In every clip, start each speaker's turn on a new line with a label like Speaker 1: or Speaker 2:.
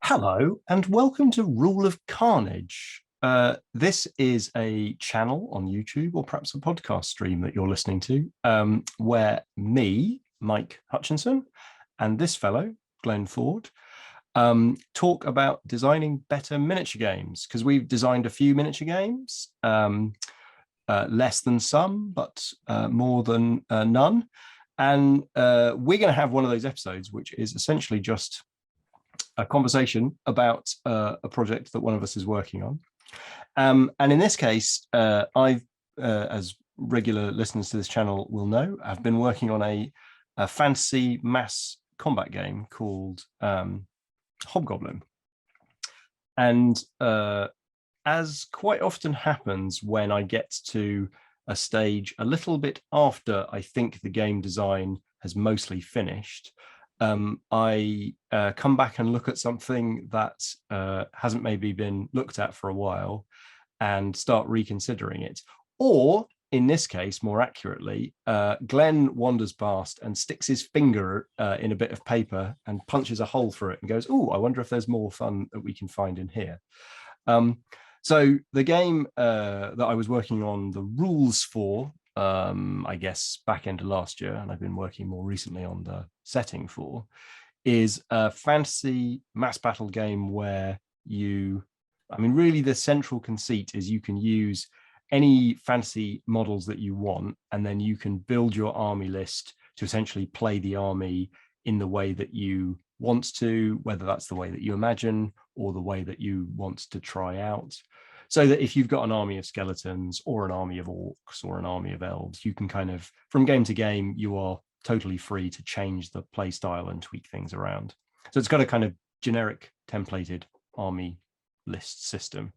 Speaker 1: Hello, and welcome to Rule of Carnage. This is a channel on YouTube, or perhaps a podcast stream that you're listening to, where me, Mike Hutchinson, and this fellow, Glenn Ford, talk about designing better miniature games, because we've designed a few miniature games, less than some, but more than none. And we're going to have one of those episodes, which is essentially just a conversation about a project that one of us is working on. And in this case, I've, as regular listeners to this channel will know, I've been working on a fantasy mass combat game called Hobgoblin. And as quite often happens when I get to a stage a little bit after I think the game design has mostly finished, I come back and look at something that hasn't maybe been looked at for a while and start reconsidering it. Or in this case, more accurately, Glenn wanders past and sticks his finger in a bit of paper and punches a hole through it and goes, "Oh, I wonder if there's more fun that we can find in here." So the game that I was working on the rules for, I guess back end of last year, and I've been working more recently on the setting for, is a fantasy mass battle game where really the central conceit is you can use any fantasy models that you want, and then you can build your army list to essentially play the army in the way that you want to, whether that's the way that you imagine or the way that you want to try out. So that if you've got an army of skeletons or an army of orcs or an army of elves, you can kind of, from game to game, you are totally free to change the play style and tweak things around. So it's got a kind of generic templated army list system.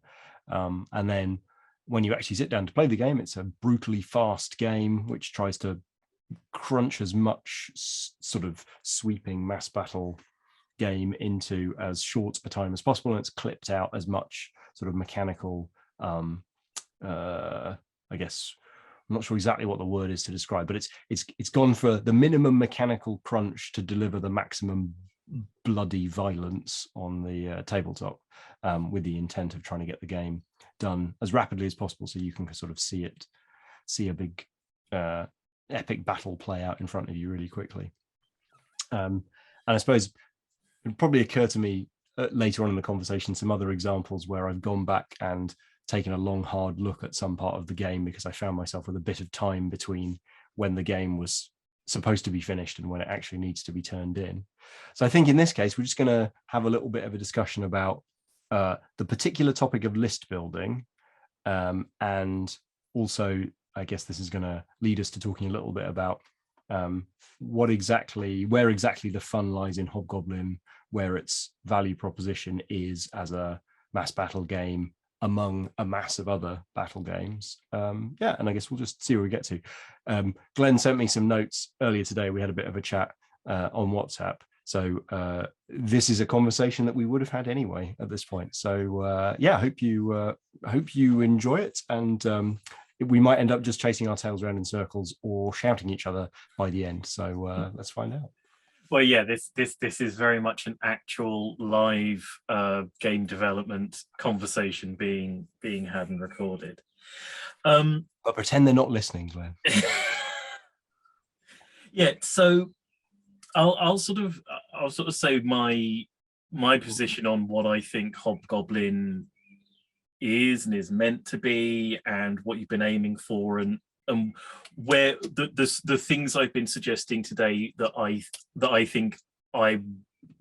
Speaker 1: And then when you actually sit down to play the game, it's a brutally fast game, which tries to crunch as much sort of sweeping mass battle game into as short a time as possible, and it's clipped out as much sort of mechanical, I guess I'm not sure exactly what the word is to describe, but it's gone for the minimum mechanical crunch to deliver the maximum bloody violence on the tabletop, with the intent of trying to get the game done as rapidly as possible, so you can sort of see a big epic battle play out in front of you really quickly. And I suppose it would probably occur to me later on in the conversation some other examples where I've gone back and taken a long, hard look at some part of the game because I found myself with a bit of time between when the game was supposed to be finished and when it actually needs to be turned in. So I think in this case, we're just going to have a little bit of a discussion about the particular topic of list building. And also, I guess this is going to lead us to talking a little bit about where exactly the fun lies in Hobgoblin, where its value proposition is as a mass battle game among a mass of other battle games. And I guess we'll just see where we get to. Glenn sent me some notes earlier today. We had a bit of a chat on WhatsApp. So this is a conversation that we would have had anyway at this point. So I hope you enjoy it, and we might end up just chasing our tails around in circles or shouting each other by the end. So let's find out.
Speaker 2: Well, yeah, this is very much an actual live game development conversation being had and recorded.
Speaker 1: But pretend they're not listening, Glenn.
Speaker 2: Yeah, so I'll sort of say my position on what I think Hobgoblin is and is meant to be, and what you've been aiming for, and where the things I've been suggesting today that I think I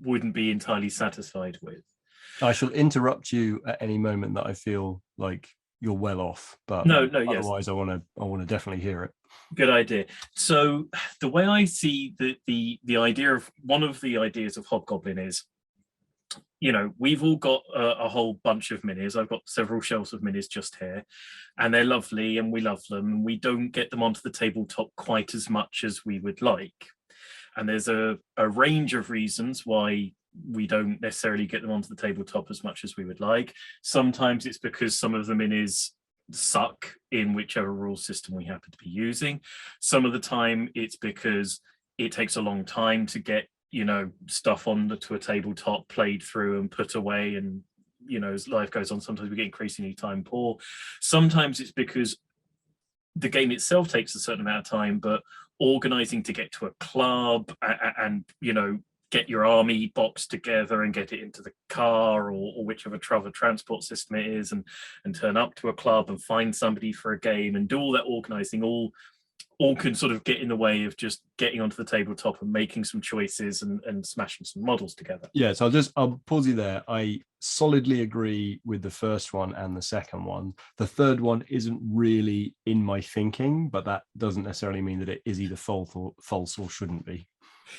Speaker 2: wouldn't be entirely satisfied with.
Speaker 1: I shall interrupt you at any moment that I feel like you're well off, but
Speaker 2: no,
Speaker 1: otherwise,
Speaker 2: yes.
Speaker 1: I want to definitely hear it.
Speaker 2: Good idea. So the way I see the idea of one of the ideas of Hobgoblin is, we've all got a whole bunch of minis. I've got several shelves of minis just here, and they're lovely and we love them, and we don't get them onto the tabletop quite as much as we would like. And there's a range of reasons why we don't necessarily get them onto the tabletop as much as we would like. Sometimes it's because some of the minis suck in whichever rule system we happen to be using. Some of the time it's because it takes a long time to get stuff to a tabletop, played through and put away, and as life goes on, sometimes we get increasingly time poor. Sometimes it's because the game itself takes a certain amount of time, but organizing to get to a club and get your army box together and get it into the car or whichever travel transport system it is, and turn up to a club and find somebody for a game and do all that organizing, all can sort of get in the way of just getting onto the tabletop and making some choices and smashing some models together.
Speaker 1: Yeah, so I'll pause you there. I solidly agree with the first one and the second one. The third one isn't really in my thinking, but that doesn't necessarily mean that it is either false or shouldn't be.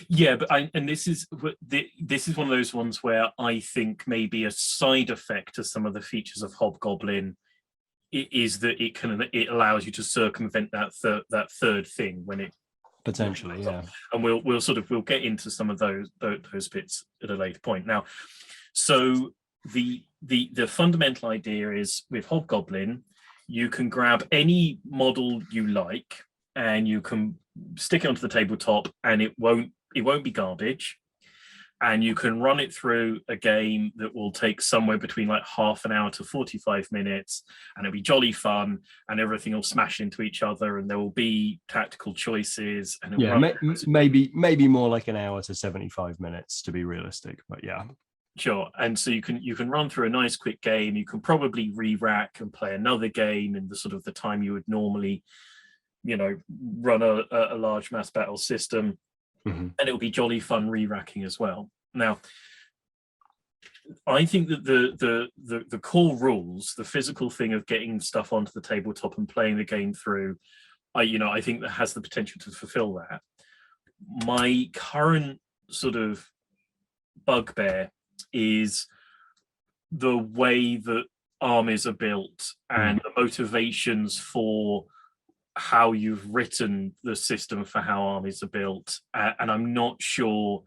Speaker 2: Yeah, but this is one of those ones where I think maybe a side effect to some of the features of Hobgoblin is that it allows you to circumvent that third thing when it
Speaker 1: potentially, yeah.
Speaker 2: And we'll get into some of those bits at a later point. Now, so the fundamental idea is with Hobgoblin, you can grab any model you like and you can stick it onto the tabletop, and it won't be garbage. And you can run it through a game that will take somewhere between like half an hour to 45 minutes, and it'll be jolly fun, and everything will smash into each other, and there will be tactical choices. And
Speaker 1: maybe more like an hour to 75 minutes to be realistic, but yeah.
Speaker 2: Sure. And so you can run through a nice quick game. You can probably re-rack and play another game in the sort of the time you would normally, run a large mass battle system.
Speaker 1: Mm-hmm.
Speaker 2: And it'll be jolly fun re-racking as well. Now, I think that the core rules, the physical thing of getting stuff onto the tabletop and playing the game through, I think that has the potential to fulfill that. My current sort of bugbear is the way that armies are built and the motivations for how you've written the system for how armies are built, and I'm not sure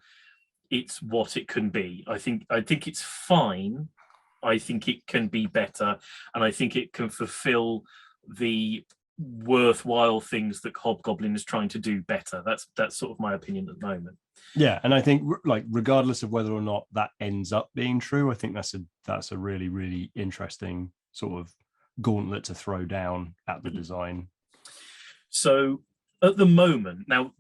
Speaker 2: it's what it can be. I think it's fine. I think it can be better, and I think it can fulfill the worthwhile things that Hobgoblin is trying to do better. That's sort of my opinion at the moment.
Speaker 1: Yeah, and I think like regardless of whether or not that ends up being true, I think that's a really, really interesting sort of gauntlet to throw down at the design.
Speaker 2: So at the moment, now,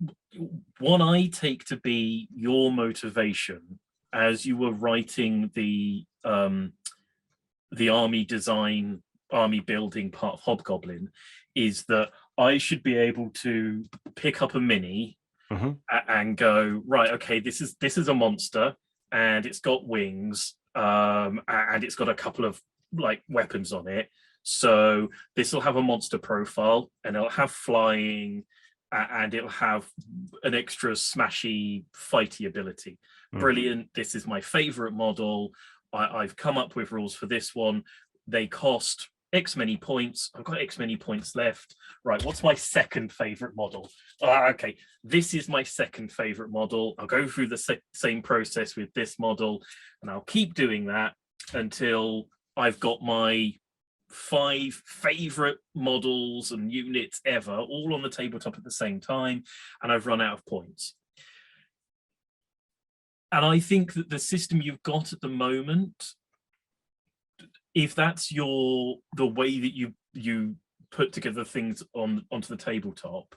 Speaker 2: what I take to be your motivation as you were writing the army design, army building part of Hobgoblin, is that I should be able to pick up a mini and go, right, okay, this is a monster, and it's got wings, and it's got a couple of like weapons on it. So this will have a monster profile, and it'll have flying, and it'll have an extra smashy fighty ability. Brilliant. This is my favorite model. I've come up with rules for this one. They cost X many points. I've got X many points left. Right, what's my second favorite model? Okay, this is my second favorite model. I'll go through the same process with this model, and I'll keep doing that until I've got my 5 favorite models and units ever all on the tabletop at the same time, and I've run out of points. And I think that the system you've got at the moment, if that's the way that you put together things onto the tabletop,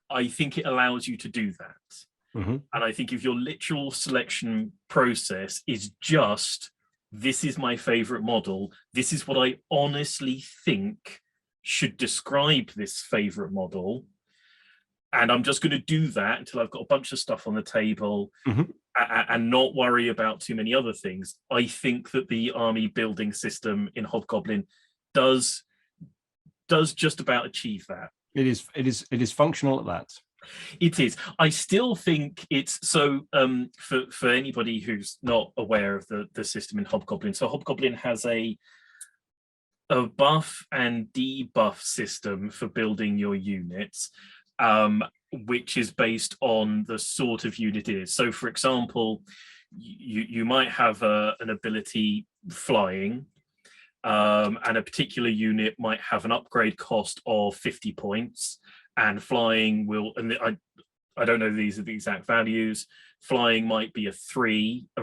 Speaker 2: I think it allows you to do that. And I think if your literal selection process is just, this is my favorite model, this is what I honestly think should describe this favorite model, and I'm just going to do that until I've got a bunch of stuff on the table and not worry about too many other things, I think that the army building system in Hobgoblin does just about achieve that.
Speaker 1: It is functional at that.
Speaker 2: It is. I still think it's so for anybody who's not aware of the system in Hobgoblin. So Hobgoblin has a buff and debuff system for building your units, which is based on the sort of unit it is. So, for example, you might have an ability flying, and a particular unit might have an upgrade cost of 50 points, and flying will, and I don't know these are the exact values. Flying might be a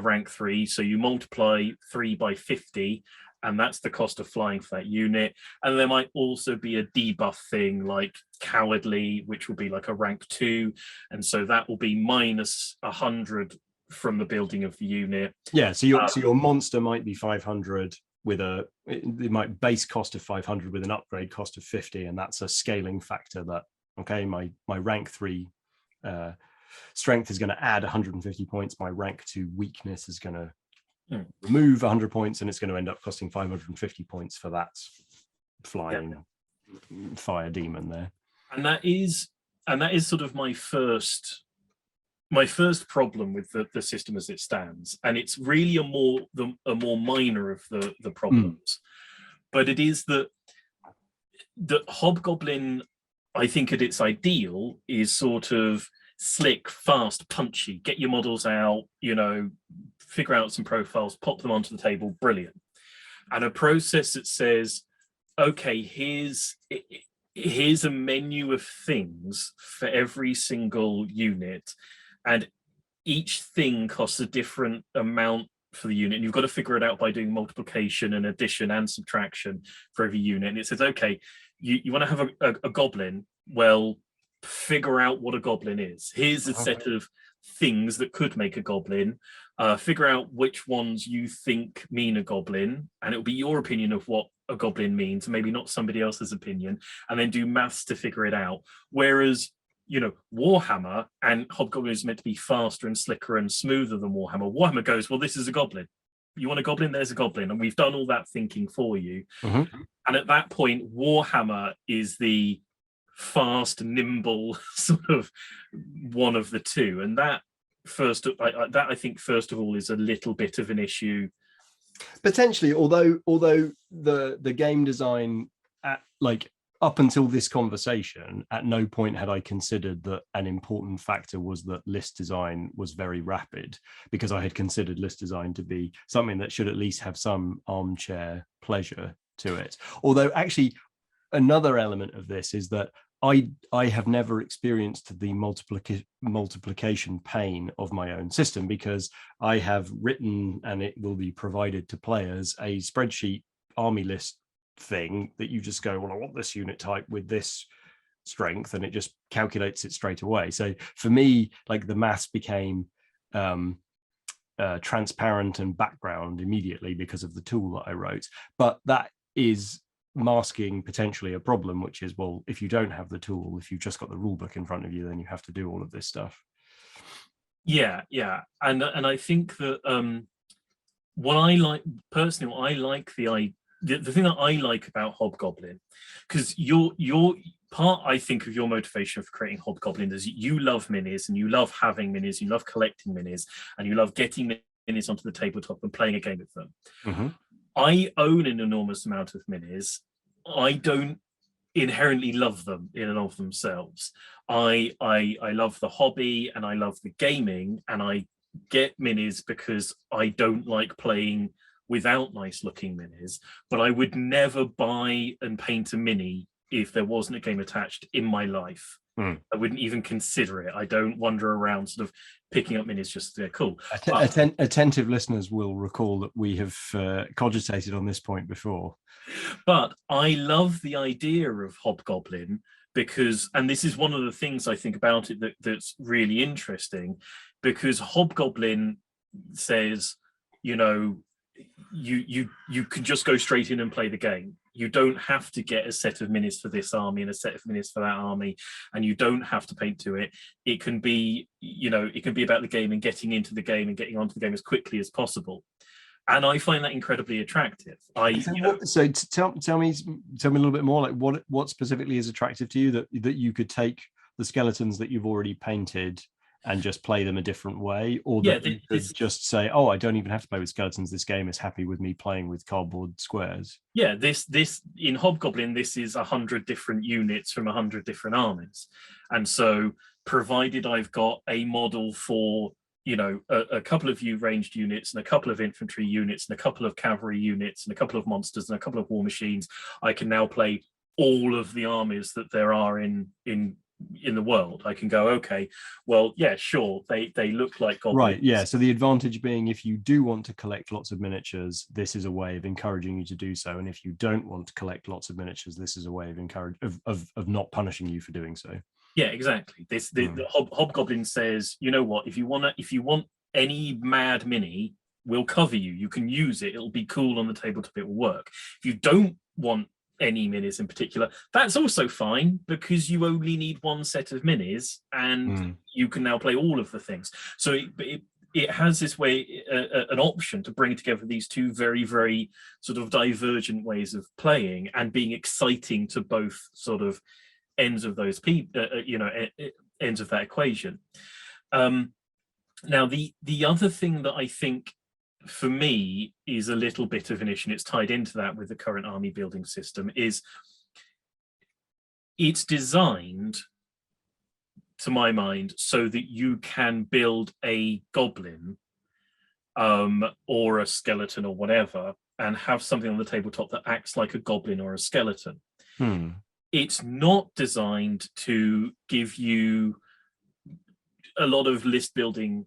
Speaker 2: rank 3, so you multiply 3 by 50, and that's the cost of flying for that unit. And there might also be a debuff thing like cowardly, which will be like a rank 2, and so that will be minus 100 from the building of the unit.
Speaker 1: Yeah, so your monster might be 500 with it might base cost of 500 with an upgrade cost of 50, and that's a scaling factor that, okay, my rank 3 strength is going to add 150 points, my rank 2 weakness is going to remove 100 points, and it's going to end up costing 550 points for that flying fire demon there.
Speaker 2: And that is sort of my first problem with the system as it stands, and it's really a more minor of the problems. But it is that Hobgoblin, I think at its ideal, is sort of slick, fast, punchy. Get your models out, figure out some profiles, pop them onto the table, brilliant. And a process that says, okay, here's a menu of things for every single unit, and each thing costs a different amount for the unit, and you've got to figure it out by doing multiplication and addition and subtraction for every unit. And it says, okay, you want to have a goblin, well, figure out what a goblin is. Here's a set of things that could make a goblin. Figure out which ones you think mean a goblin, and it'll be your opinion of what a goblin means, maybe not somebody else's opinion, and then do maths to figure it out. Whereas, Warhammer and Hobgoblin is meant to be faster and slicker and smoother than Warhammer. Warhammer goes, well, this is a goblin. You want a goblin? There's a goblin. And we've done all that thinking for you. And at that point, Warhammer is the fast, nimble sort of one of the two. And that I think first of all is a little bit of an issue.
Speaker 1: Potentially, although the game design up until this conversation, at no point had I considered that an important factor was that list design was very rapid, because I had considered list design to be something that should at least have some armchair pleasure to it. Although actually another element of this is that I have never experienced the multiplication pain of my own system, because I have written, and it will be provided to players, a spreadsheet army list thing that you just go, well, I want this unit type with this strength, and it just calculates it straight away. So for me, the maths became transparent and background immediately because of the tool that I wrote. But that is masking potentially a problem, which is, well, if you don't have the tool, if you've just got the rule book in front of you, then you have to do all of this stuff.
Speaker 2: Yeah, and I think that what I like personally, I like the thing that I like about Hobgoblin, because your part, I think, of your motivation for creating Hobgoblin is you love minis, and you love having minis, you love collecting minis, and you love getting minis onto the tabletop and playing a game with them. I own an enormous amount of minis. I don't inherently love them in and of themselves. I love the hobby and I love the gaming, and I get minis because I don't like playing without nice looking minis, but I would never buy and paint a mini if there wasn't a game attached in my life. I wouldn't even consider it. I don't wander around sort of picking up minis just they're cool.
Speaker 1: Attentive listeners will recall that we have cogitated on this point before.
Speaker 2: But I love the idea of Hobgoblin because, and this is one of the things I think about it that's really interesting, because Hobgoblin says, you can just go straight in and play the game. You don't have to get a set of minis for this army and a set of minis for that army, and you don't have to paint to it. It can be, it can be about the game and getting into the game and getting onto the game as quickly as possible. And I find that incredibly attractive.
Speaker 1: So tell me a little bit more, like what specifically is attractive to you that you could take the skeletons that you've already painted and just play them a different way, or that you could just say, oh, I don't even have to play with skeletons. This game is happy with me playing with cardboard squares.
Speaker 2: Yeah, this in Hobgoblin, this is 100 different units from 100 different armies. And so provided I've got a model for, a couple of ranged units and a couple of infantry units and a couple of cavalry units and a couple of monsters and a couple of war machines, I can now play all of the armies that there are in in the world. I can go, okay, well, yeah, sure, they look like goblins.
Speaker 1: Right, yeah. So the advantage being, if you do want to collect lots of miniatures, this is a way of encouraging you to do so. And if you don't want to collect lots of miniatures, this is a way of not punishing you for doing so.
Speaker 2: Yeah, exactly. The Hobgoblin says, you know what, if you want any mad mini, we'll cover you. You can use it. It'll be cool on the tabletop. It will work. If you don't want any minis in particular, that's also fine, because you only need one set of minis and you can now play all of the things. So it has this way, an option to bring together these two very, very sort of divergent ways of playing and being exciting to both sort of ends of those people, ends of that equation. Now, the other thing that I think for me is a little bit of an issue, and it's tied into that with the current army building system, is it's designed, to my mind, so that you can build a goblin or a skeleton or whatever, and have something on the tabletop that acts like a goblin or a skeleton. It's not designed to give you a lot of list building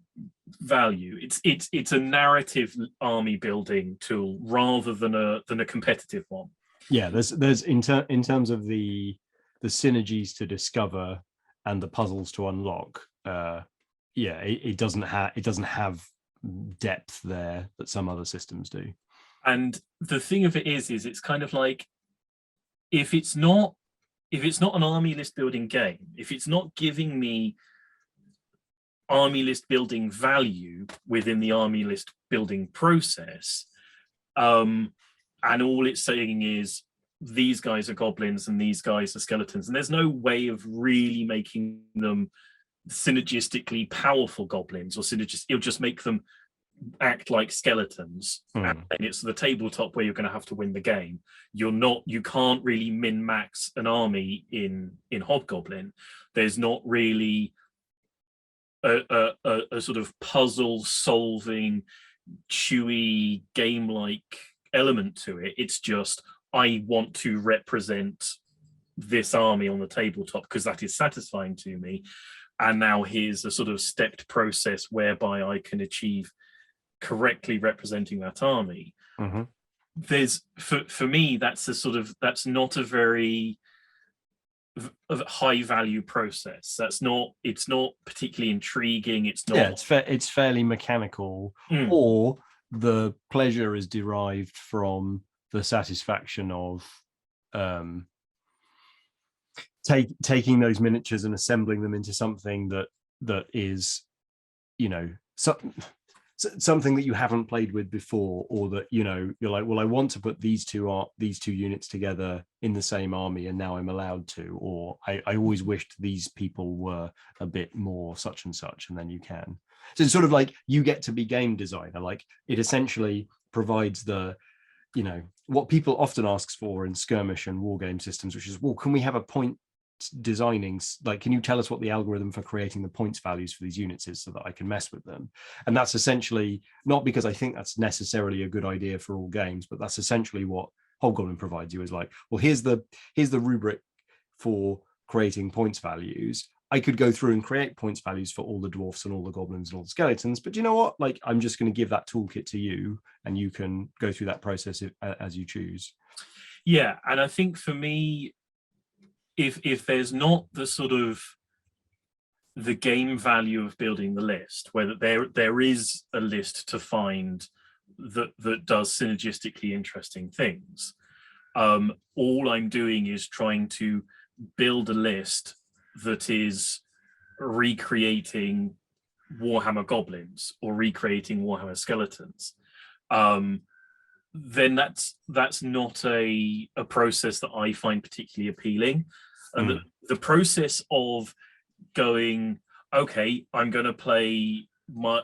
Speaker 2: value. It's a narrative army building tool rather than a competitive one.
Speaker 1: Yeah, there's in terms of the synergies to discover and the puzzles to unlock. It doesn't have depth there that some other systems do.
Speaker 2: And the thing of it is it's kind of like, if it's not an army list building game, if it's not giving me army list building value within the army list building process, and all it's saying is these guys are goblins and these guys are skeletons, and there's no way of really making them synergistically powerful goblins, or it'll just make them act like skeletons, and it's the tabletop where you're going to have to win the game. You can't really min-max an army in Hobgoblin. There's not really a sort of puzzle solving, chewy game-like element to it. It's just, I want to represent this army on the tabletop because that is satisfying to me, and now here's a sort of stepped process whereby I can achieve correctly representing that army. There's for me, that's not a very high value process. It's not particularly intriguing. It's not.
Speaker 1: Yeah, it's fairly mechanical, or the pleasure is derived from the satisfaction of taking those miniatures and assembling them into something that is, something that you haven't played with before, or that you're like, well, I want to put these two units together in the same army, and now I'm allowed to, or I always wished these people were a bit more such and such, and then you can. So it's sort of like you get to be game designer. Like, it essentially provides the what people often asks for in skirmish and war game systems, which is, well, can we have a point designing, like, can you tell us what the algorithm for creating the points values for these units is so that I can mess with them? And that's essentially, not because I think that's necessarily a good idea for all games, but that's essentially what Hobgoblin provides you, is like, well, here's the rubric for creating points values. I could go through and create points values for all the dwarfs and all the goblins and all the skeletons, but you know what? Like, I'm just going to give that toolkit to you, and you can go through that process as you choose.
Speaker 2: Yeah, and I think for me, if there's not the sort of the game value of building the list, whether there is a list to find that does synergistically interesting things, all I'm doing is trying to build a list that is recreating Warhammer goblins or recreating Warhammer skeletons, then that's not a process that I find particularly appealing. And the process of going, okay, I'm going to play my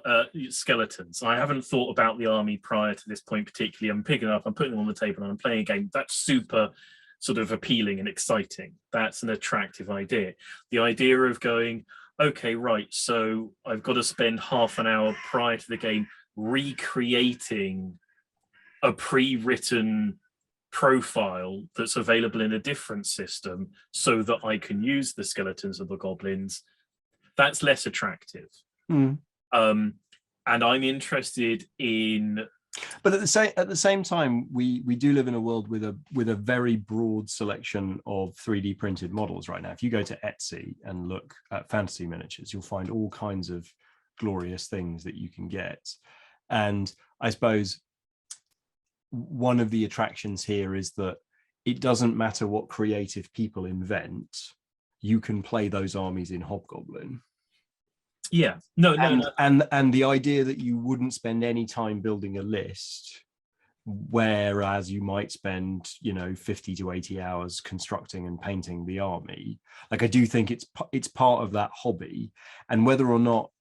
Speaker 2: skeletons. I haven't thought about the army prior to this point particularly. I'm picking up, I'm putting them on the table, and I'm playing a game. That's super sort of appealing and exciting. That's an attractive idea. The idea of going, okay, right, so I've got to spend half an hour prior to the game recreating a pre-written profile that's available in a different system so that I can use the skeletons of the goblins, that's less attractive.
Speaker 1: Mm.
Speaker 2: And I'm interested in.
Speaker 1: But at the same time, we do live in a world with a very broad selection of 3D printed models right now. If you go to Etsy and look at fantasy miniatures, you'll find all kinds of glorious things that you can get. And I suppose one of the attractions here is that it doesn't matter what creative people invent, you can play those armies in Hobgoblin.
Speaker 2: Yeah, no.
Speaker 1: And the idea that you wouldn't spend any time building a list, whereas you might spend 50 to 80 hours constructing and painting the army, like I do think it's part of that hobby. And whether or not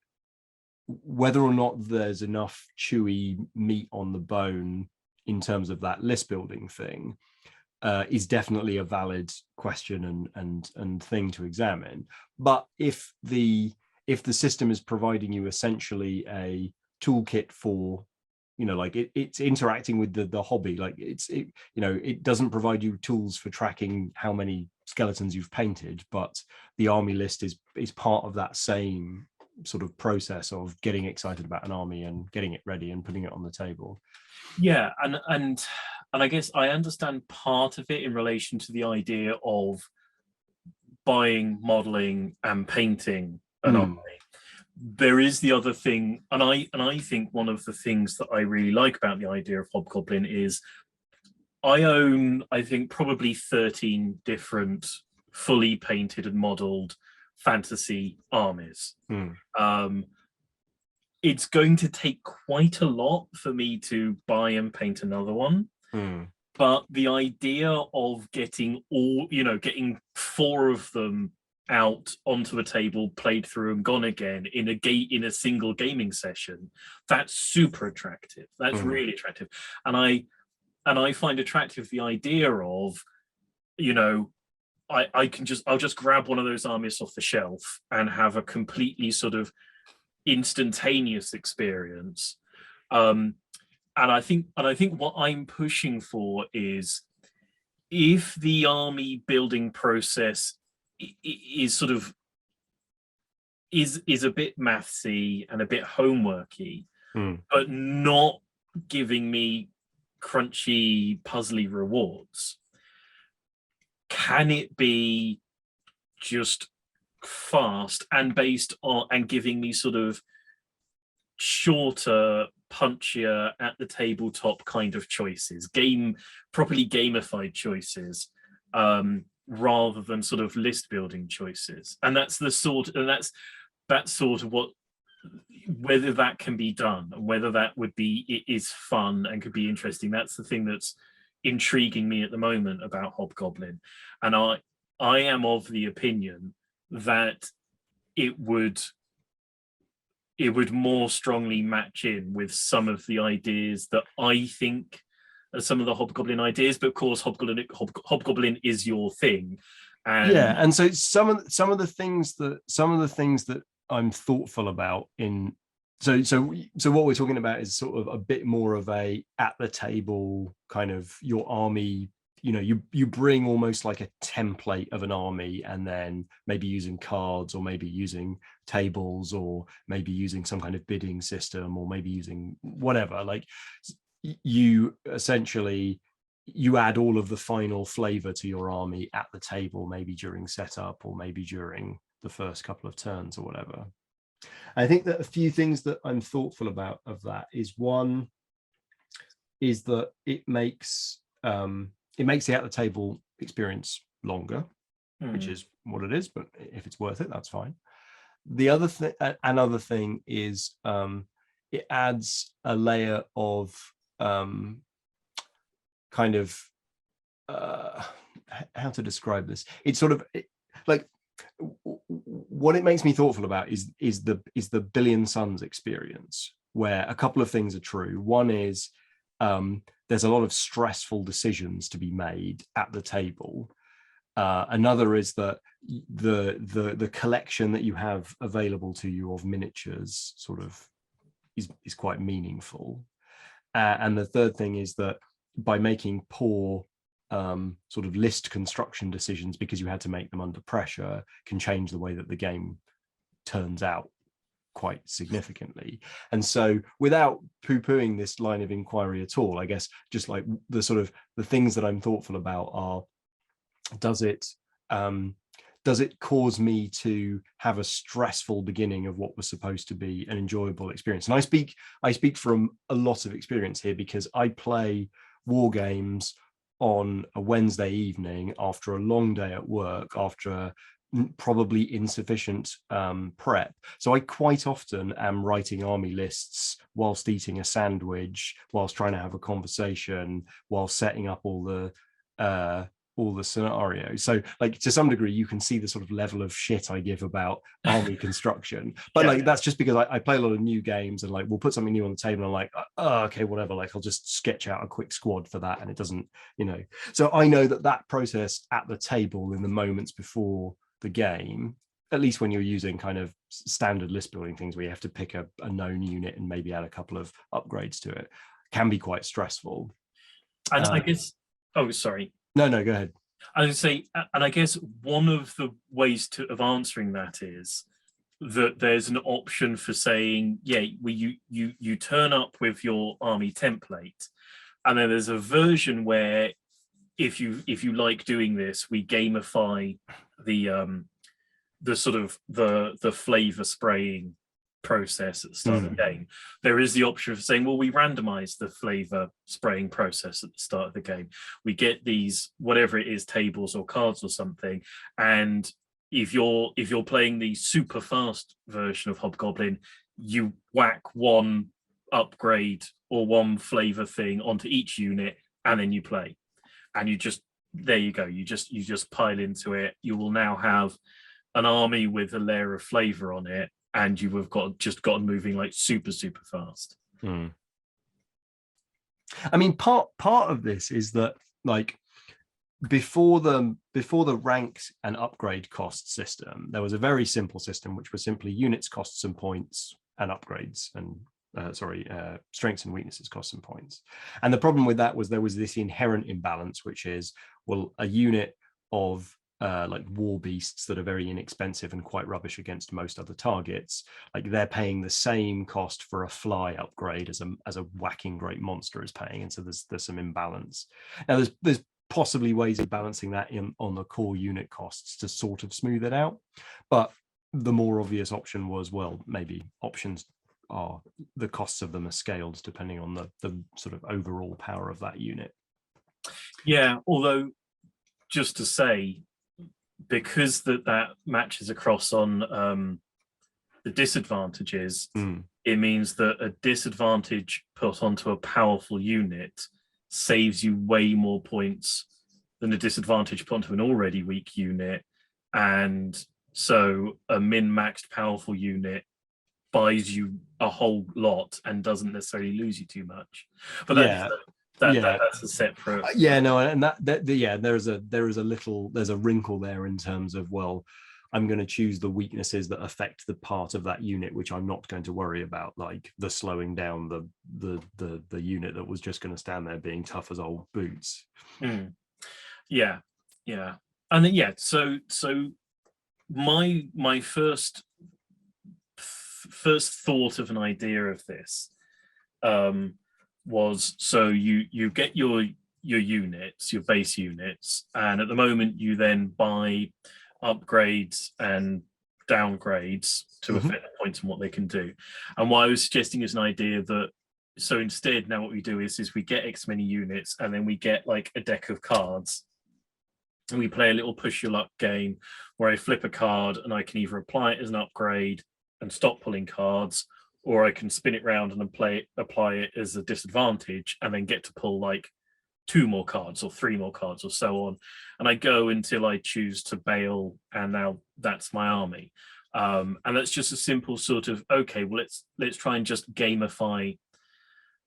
Speaker 1: there's enough chewy meat on the bone in terms of that list building thing is definitely a valid question and thing to examine. But if the system is providing you essentially a toolkit for, like it's interacting with the hobby, like it doesn't provide you tools for tracking how many skeletons you've painted, but the army list is part of that same sort of process of getting excited about an army and getting it ready and putting it on the table.
Speaker 2: Yeah, and I guess I understand part of it in relation to the idea of buying, modeling, and painting an army. There is the other thing, and I think one of the things that I really like about the idea of Hobgoblin is I own, I think, probably 13 different fully painted and modeled fantasy armies. It's going to take quite a lot for me to buy and paint another one. But the idea of getting getting 4 of them out onto a table, played through and gone again in a single gaming session, that's super attractive. That's really attractive. And I find attractive the idea of, I'll just grab one of those armies off the shelf and have a completely sort of instantaneous experience. And I think what I'm pushing for is, if the army building process is sort of is a bit mathsy and a bit homeworky, but not giving me crunchy, puzzly rewards, can it be just fast and based on and giving me sort of shorter, punchier, at the tabletop kind of choices, properly gamified choices, rather than sort of list building choices? And that's sort of what, whether that can be done, whether that is fun and could be interesting. That's the thing that's intriguing me at the moment about Hobgoblin. And I am of the opinion that it would more strongly match in with some of the ideas that I think are some of the Hobgoblin ideas. But of course, Hobgoblin is your thing.
Speaker 1: And so some of the things that I'm thoughtful about so what we're talking about is sort of a bit more of a at the table kind of your army. You bring almost like a template of an army, and then maybe using cards, or maybe using tables, or maybe using some kind of bidding system, or maybe using whatever. Like you add all of the final flavor to your army at the table, maybe during setup, or maybe during the first couple of turns or whatever. I think that a few things that I'm thoughtful about of that is, one is that it makes the at the table experience longer, which is what it is, but if it's worth it, that's fine. Another thing is it adds a layer of kind of how to describe this. It's sort of like, what it makes me thoughtful about is the Billion Suns experience, where a couple of things are true. One is there's a lot of stressful decisions to be made at the table. Another is that the collection that you have available to you of miniatures sort of is quite meaningful. And the third thing is that by making poor sort of list construction decisions, because you had to make them under pressure, can change the way that the game turns out quite significantly. And so, without poo-pooing this line of inquiry at all, I guess just like the things that I'm thoughtful about are, does it cause me to have a stressful beginning of what was supposed to be an enjoyable experience? And I speak from a lot of experience here, because I play war games on a Wednesday evening after a long day at work, after probably insufficient prep. So I quite often am writing army lists whilst eating a sandwich, whilst trying to have a conversation, while setting up all the scenarios. So like, to some degree, you can see the sort of level of shit I give about army construction. But
Speaker 2: Yeah.
Speaker 1: like, that's just because I play a lot of new games, and like, we'll put something new on the table and I'm like, oh, okay, whatever, like I'll just sketch out a quick squad for that, and it doesn't, so I know that process at the table, in the moments before the game, at least when you're using kind of standard list building things where you have to pick a known unit and maybe add a couple of upgrades to it, can be quite stressful.
Speaker 2: And I guess, oh, sorry.
Speaker 1: No, go ahead.
Speaker 2: I would say, and I guess one of the ways of answering that is that there's an option for saying, yeah, you turn up with your army template, and then there's a version where, if you like doing this, we gamify the sort of the flavor spraying process at the start of the game. There is the option of saying, well, we randomize the flavor spraying process at the start of the game. We get these, whatever it is, tables or cards or something, and if you're playing the super fast version of Hobgoblin, you whack one upgrade or one flavor thing onto each unit, and then you play, and there you go, you just pile into it. You will now have an army with a layer of flavor on it, and you have gotten moving like super fast.
Speaker 1: I mean, part of this is that, like, before the ranks and upgrade cost system, there was a very simple system, which was simply units cost some points and upgrades, and strengths and weaknesses cost some points. And the problem with that was there was this inherent imbalance, which is, well, a unit of like war beasts that are very inexpensive and quite rubbish against most other targets, like they're paying the same cost for a fly upgrade as a whacking great monster is paying, and so there's some imbalance. Now there's possibly ways of balancing that in on the core unit costs to sort of smooth it out, but the more obvious option was, well, maybe options are the costs of them are scaled depending on the sort of overall power of that unit.
Speaker 2: Yeah, although just to say, because that matches across on the disadvantages, it means that a disadvantage put onto a powerful unit saves you way more points than a disadvantage put onto an already weak unit. And so a min-maxed powerful unit buys you a whole lot and doesn't necessarily lose you too much. But that's a separate.
Speaker 1: And there's a wrinkle there in terms of, well, I'm going to choose the weaknesses that affect the part of that unit which I'm not going to worry about, like the slowing down the unit that was just going to stand there being tough as old boots.
Speaker 2: Yeah, and then so my first thought of an idea of this was, so you get your units, your base units, and at the moment you then buy upgrades and downgrades to affect the points and what they can do. And what I was suggesting is an idea that, so instead now what we do is we get X many units, and then we get like a deck of cards, and we play a little push your luck game where I flip a card and I can either apply it as an upgrade and stop pulling cards, or I can spin it around and apply it as a disadvantage and then get to pull like 2 more cards or 3 more cards or so on. And I go until I choose to bail, and now that's my army. And that's just a simple sort of, okay, well, let's try and just gamify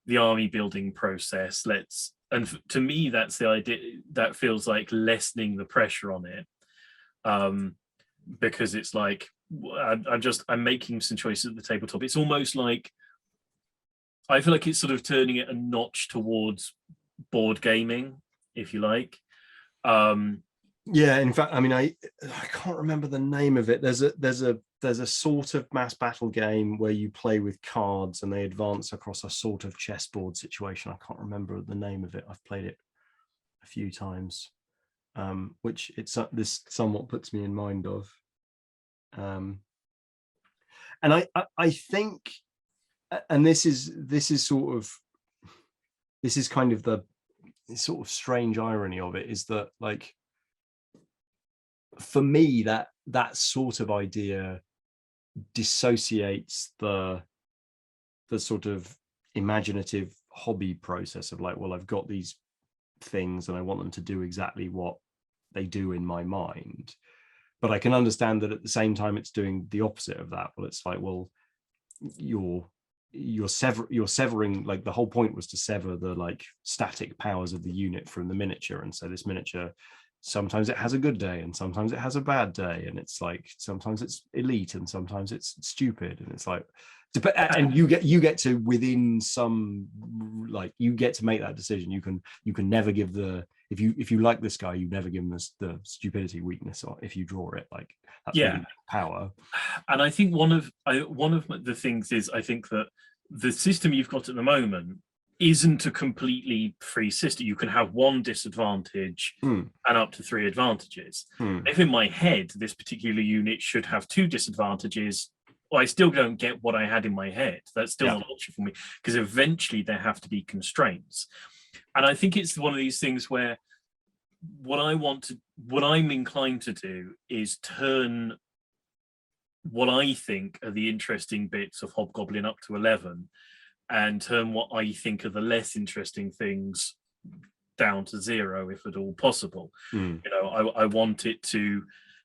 Speaker 2: the army building process. And to me, that's the idea that feels like lessening the pressure on it, because it's like, I'm making some choices at the tabletop. It's almost like, I feel like it's sort of turning it a notch towards board gaming, if you like.
Speaker 1: Yeah, in fact, I mean, I can't remember the name of it. There's a sort of mass battle game where you play with cards and they advance across a sort of chessboard situation. I can't remember the name of it. I've played it a few times, which this somewhat puts me in mind of. And I think, and this is kind of the sort of strange irony of it, is that, like, for me, that sort of idea dissociates the sort of imaginative hobby process of, like, well, I've got these things and I want them to do exactly what they do in my mind. But I can understand that at the same time it's doing the opposite of that. Well, it's like, well, you're severing, like, the whole point was to sever the, like, static powers of the unit from the miniature. And so this miniature, sometimes it has a good day and sometimes it has a bad day, and it's like sometimes it's elite and sometimes it's stupid, and it's like, and you get to, within some, like, you get to make that decision. You can never give the, if you like this guy, you never give him the stupidity weakness, or if you draw it, like, that's really power.
Speaker 2: And I think one of the things is, I think that the system you've got at the moment isn't a completely free system. You can have one disadvantage and up to 3 advantages. If in my head this particular unit should have 2 disadvantages, well, I still don't get what I had in my head. That's still not an option for me, because eventually there have to be constraints. And I think it's one of these things where what I'm inclined to do is turn what I think are the interesting bits of Hobgoblin up to 11 and turn what I think are the less interesting things down to 0, if at all possible. You know, I want it to,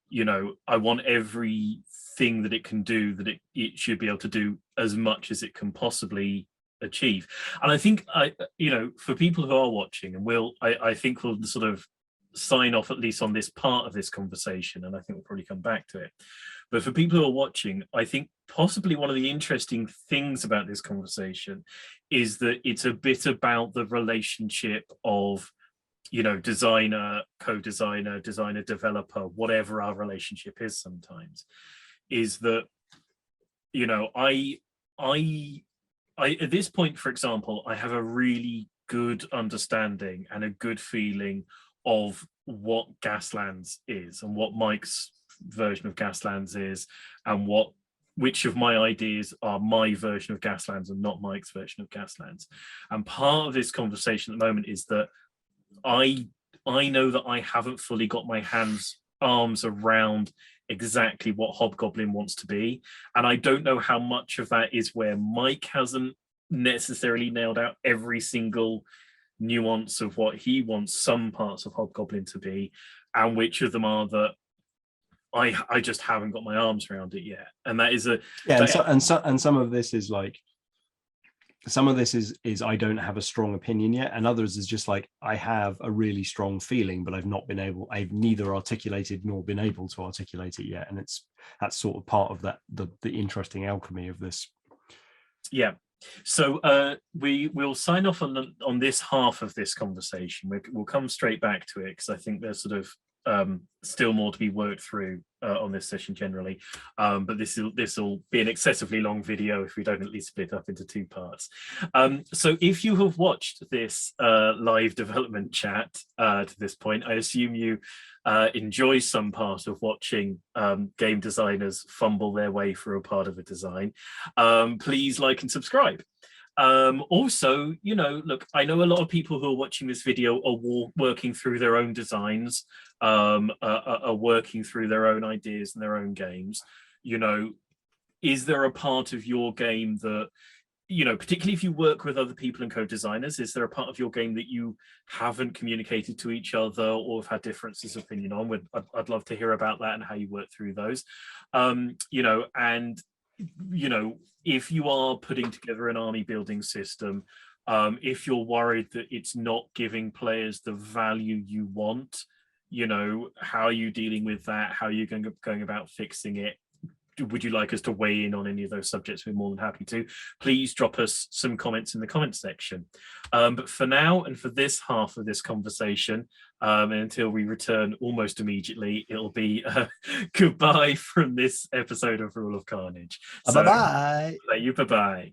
Speaker 2: you know, I want everything that it can do, that it should be able to do as much as it can possibly achieve. And I think, you know, for people who are watching, and I think we'll sort of sign off at least on this part of this conversation, and I think we'll probably come back to it. But for people who are watching, I think possibly one of the interesting things about this conversation is that it's a bit about the relationship of, you know, designer, co-designer, designer, developer, whatever our relationship is sometimes, is that, you know, I at this point, for example, I have a really good understanding and a good feeling of what Gaslands is and what Mike's version of Gaslands is, and which of my ideas are my version of Gaslands and not Mike's version of Gaslands. And part of this conversation at the moment is that I know that I haven't fully got my arms around exactly what Hobgoblin wants to be, and I don't know how much of that is where Mike hasn't necessarily nailed out every single nuance of what he wants some parts of Hobgoblin to be, and which of them are that I just haven't got my arms around it yet. And that is
Speaker 1: and some of this is like, some of this is I don't have a strong opinion yet, and others is just like, I have a really strong feeling, but I've neither articulated nor been able to articulate it yet. And that's sort of part of that, the interesting alchemy of this.
Speaker 2: Yeah. So we'll sign off on this half of this conversation. We'll come straight back to it, because I think there's sort of still more to be worked through on this session generally, but this will be an excessively long video if we don't at least split up into 2 parts. So if you have watched this live development chat to this point, I assume you enjoy some part of watching game designers fumble their way through a part of a design. Please like and subscribe. Also, you know, look, I know a lot of people who are watching this video are working through their own designs, are working through their own ideas and their own games. You know, is there a part of your game that, you know, particularly if you work with other people and co-designers, is there a part of your game that you haven't communicated to each other or have had differences of opinion on? I'd love to hear about that and how you work through those. You know, and, you know, if you are putting together an army building system, if you're worried that it's not giving players the value you want, you know, how are you dealing with that? How are you going about fixing it? would you like us to weigh in on any of those subjects? We're more than happy to. Please drop us some comments in the comments section. But for now, and for this half of this conversation, until we return almost immediately, it'll be goodbye from this episode of Rule of Carnage. So,
Speaker 1: Bye-bye.
Speaker 2: bye-bye.